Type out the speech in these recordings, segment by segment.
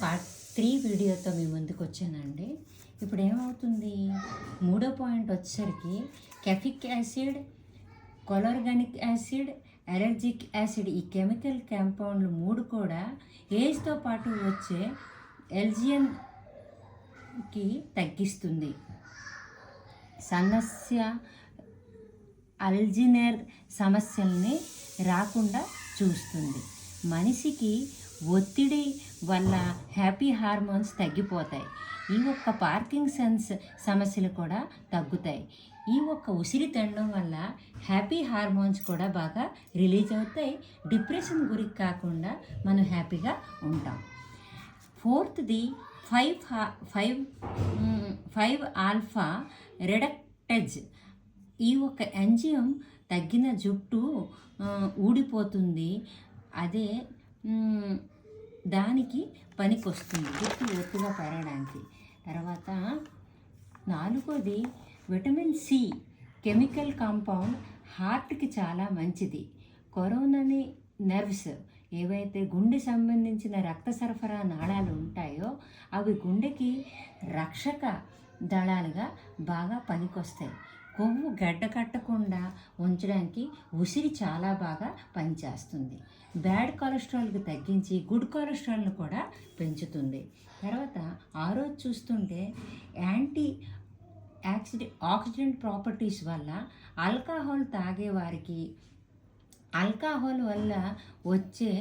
Part 3 వీడియోతో మీ ముందుకు వచ్చానండి. ఇప్పుడు ఏమవుతుంది, మూడో పాయింట్ వచ్చేసరికి caffeic acid, chlorogenic acid, ellagic acid, ఈ కెమికల్ కాంపౌండ్లు మూడు కూడా ఏజ్తో పాటు వచ్చే ఎల్జియన్కి తగ్గిస్తుంది. సమస్య అల్జినర్ సమస్యల్ని రాకుండా చూస్తుంది. మనిషికి ఒత్తిడి వల్ల హ్యాపీ హార్మోన్స్ తగ్గిపోతాయి. ఈ ఒక్క పార్కిన్సన్స్ సమస్యలు కూడా తగ్గుతాయి. ఈ ఒక్క ఉసిరి తినడం వల్ల హ్యాపీ హార్మోన్స్ కూడా బాగా రిలీజ్ అవుతాయి. డిప్రెషన్ గురికి కాకుండా మనం హ్యాపీగా ఉంటాం. ఫోర్త్ది 5-ఆల్ఫా రెడక్టేజ్. ఈ ఒక ఎంజియం తగ్గిన జుట్టు ఊడిపోతుంది. అదే దానికి పనికొస్తుంది, జుట్టు ఒత్తుగా పెరగడానికి. తర్వాత 4వది విటమిన్ సి కెమికల్ కాంపౌండ్ హార్ట్కి చాలా మంచిది. కరోనరీ నర్వ్స్, ఏవైతే గుండె సంబంధించిన రక్త సరఫరా నాళాలు ఉంటాయో అవి గుండెకి రక్షక దళాలుగా బాగా పనికొస్తాయి. కొవ్వు గడ్డ కట్టకుండా ఉంచడానికి ఉసిరి చాలా బాగా పనిచేస్తుంది. బ్యాడ్ కొలెస్ట్రాల్కి తగ్గించి గుడ్ కొలెస్ట్రాల్ని కూడా పెంచుతుంది. తర్వాత 6వది చూస్తుంటే యాంటీ ఆక్సిడెంట్ ప్రాపర్టీస్ వల్ల ఆల్కహాల్ తాగేవారికి ఆల్కహాల్ వల్ల వచ్చే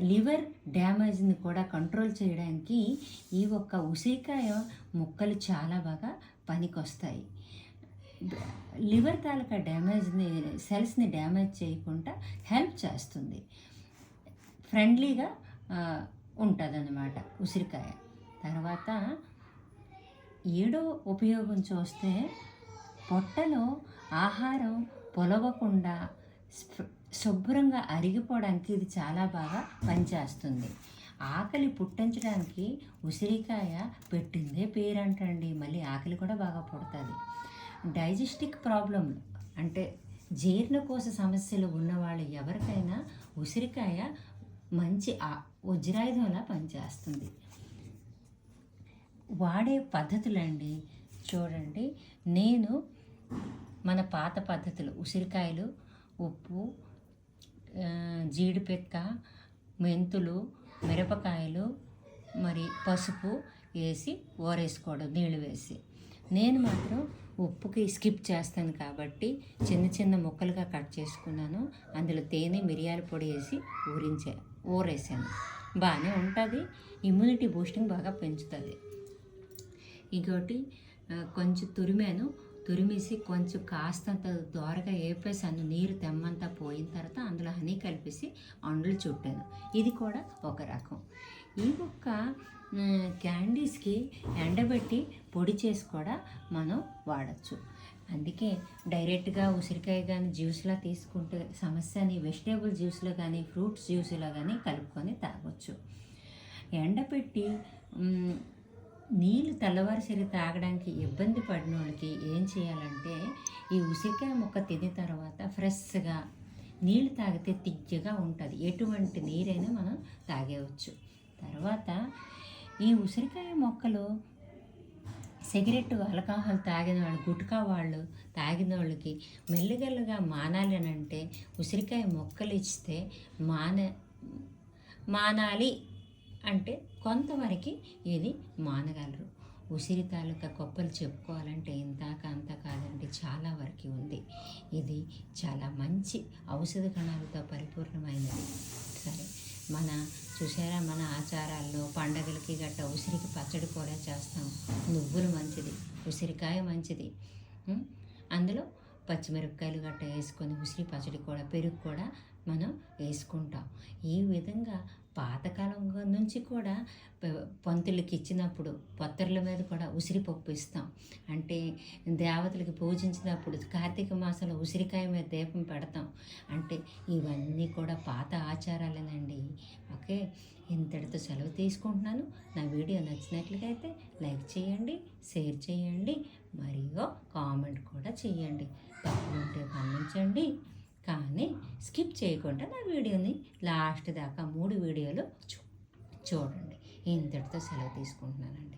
లివర్ డ్యామేజ్ని కూడా కంట్రోల్ చేయడానికి ఈ ఒక్క ఉసిరికాయ ముక్కలు చాలా బాగా పనికొస్తాయి. లివర్ తాలూకా డ్యామేజ్ని, సెల్స్ని డ్యామేజ్ చేయకుండా హెల్ప్ చేస్తుంది. ఫ్రెండ్లీగా ఉంటుంది అన్నమాట ఉసిరికాయ. తర్వాత 7వ ఉపయోగం చూస్తే పొట్టలో ఆహారం పొలవకుండా శుభ్రంగా అరిగిపోవడానికి ఇది చాలా బాగా పనిచేస్తుంది. ఆకలి పుట్టించడానికి ఉసిరికాయ పెట్టిందే పేరంటండి. మళ్ళీ ఆకలి కూడా బాగా పుడుతుంది. డైజెస్టిక్ ప్రాబ్లంలు అంటే జీర్ణకోశ సమస్యలు ఉన్నవాళ్ళు ఎవరికైనా ఉసిరికాయ మంచి వజ్రాయుధంలా పనిచేస్తుంది. వాడే పద్ధతులండి చూడండి. నేను మన పాత పద్ధతులు ఉసిరికాయలు, ఉప్పు, జీడిపెక్క, మెంతులు, మిరపకాయలు, మరి పసుపు వేసి ఊరేసుకోవడం నీళ్ళు వేసి. నేను మాత్రం ఉప్పుకి స్కిప్ చేస్తాను కాబట్టి చిన్న చిన్న ముక్కలుగా కట్ చేసుకున్నాను. అందులో తేనె, మిరియాల పొడి వేసి ఊరేసాను. బాగానే ఉంటుంది. ఇమ్యూనిటీ బూస్టింగ్ బాగా పెంచుతుంది. ఇంకోటి కొంచెం తురిమేసి కొంచెం కాస్తంత దోరగా వేపేసాను. నీరు తెమ్మంతా పోయిన తర్వాత అందులో హనీ కలిపేసి అండులు చుట్టాను. ఇది కూడా ఒక రకం. ఈ ఒక్క క్యాండీస్కి ఎండబెట్టి పొడి చేసి కూడా మనం వాడచ్చు. అందుకే డైరెక్ట్గా ఉసిరికాయ కానీ జ్యూస్లా తీసుకుంటే సమస్యని వెజిటేబుల్ జ్యూస్లో కానీ ఫ్రూట్స్ జ్యూస్లో కానీ కలుపుకొని తాగొచ్చు. ఎండబెట్టి నీళ్ళు తెల్లవారుసరి తాగడానికి ఇబ్బంది పడిన వాళ్ళకి ఏం చేయాలంటే ఈ ఉసిరికాయ ముక్క తిన్న తర్వాత ఫ్రెష్గా నీళ్ళు తాగితే తియ్యగా ఉంటుంది. ఎటువంటి నీరైనా మనం తాగేయవచ్చు. తర్వాత ఈ ఉసిరికాయ మొక్కలు సిగరెట్, ఆల్కహాల్ తాగిన వాళ్ళు, గుట్కా వాళ్ళు తాగిన వాళ్ళకి మెల్లిగల్లుగా మానాలి అని అంటే ఉసిరికాయ మొక్కలు ఇస్తే మానాలి అంటే కొంతవరకు ఇది మానగలరు. ఉసిరి తాలూకా గొప్పలు చెప్పుకోవాలంటే ఇంతాక అంత కాదండి, చాలా వరకు ఉంది. ఇది చాలా మంచి ఔషధ కణాలతో పరిపూర్ణమైనది. సరే, చూసారా మన ఆచారాల్లో పండగలకి గట్ట ఉసిరికి పచ్చడి కూడా చేస్తాం. నువ్వులు మంచిది, ఉసిరికాయ మంచిది. అందులో పచ్చిమిరపకాయలు గట్ట వేసుకొని ఉసిరి పచ్చడి కూడా, పెరుగు కూడా మనం వేసుకుంటాం. ఈ విధంగా పాతకాలం నుంచి కూడా పంతులకి ఇచ్చినప్పుడు పొత్తర్ల మీద కూడా ఉసిరిపప్పు ఇస్తాం. అంటే దేవతలకి పూజించినప్పుడు కార్తీక మాసంలో ఉసిరికాయ మీద దీపం పెడతాం. అంటే ఇవన్నీ కూడా పాత ఆచారాలేనండి. ఓకే, ఇంతటితో సెలవు తీసుకుంటున్నాను. నా వీడియో నచ్చినట్లయితే లైక్ చేయండి, షేర్ చేయండి, మరియు కామెంట్ కూడా చేయండి. తప్పు ఉంటే గమనించండి. కానీ స్కిప్ చేయకుండా నా వీడియోని లాస్ట్ దాకా 3 వీడియోలు చూడండి. ఇంతటితో సెలవు తీసుకుంటున్నానండి.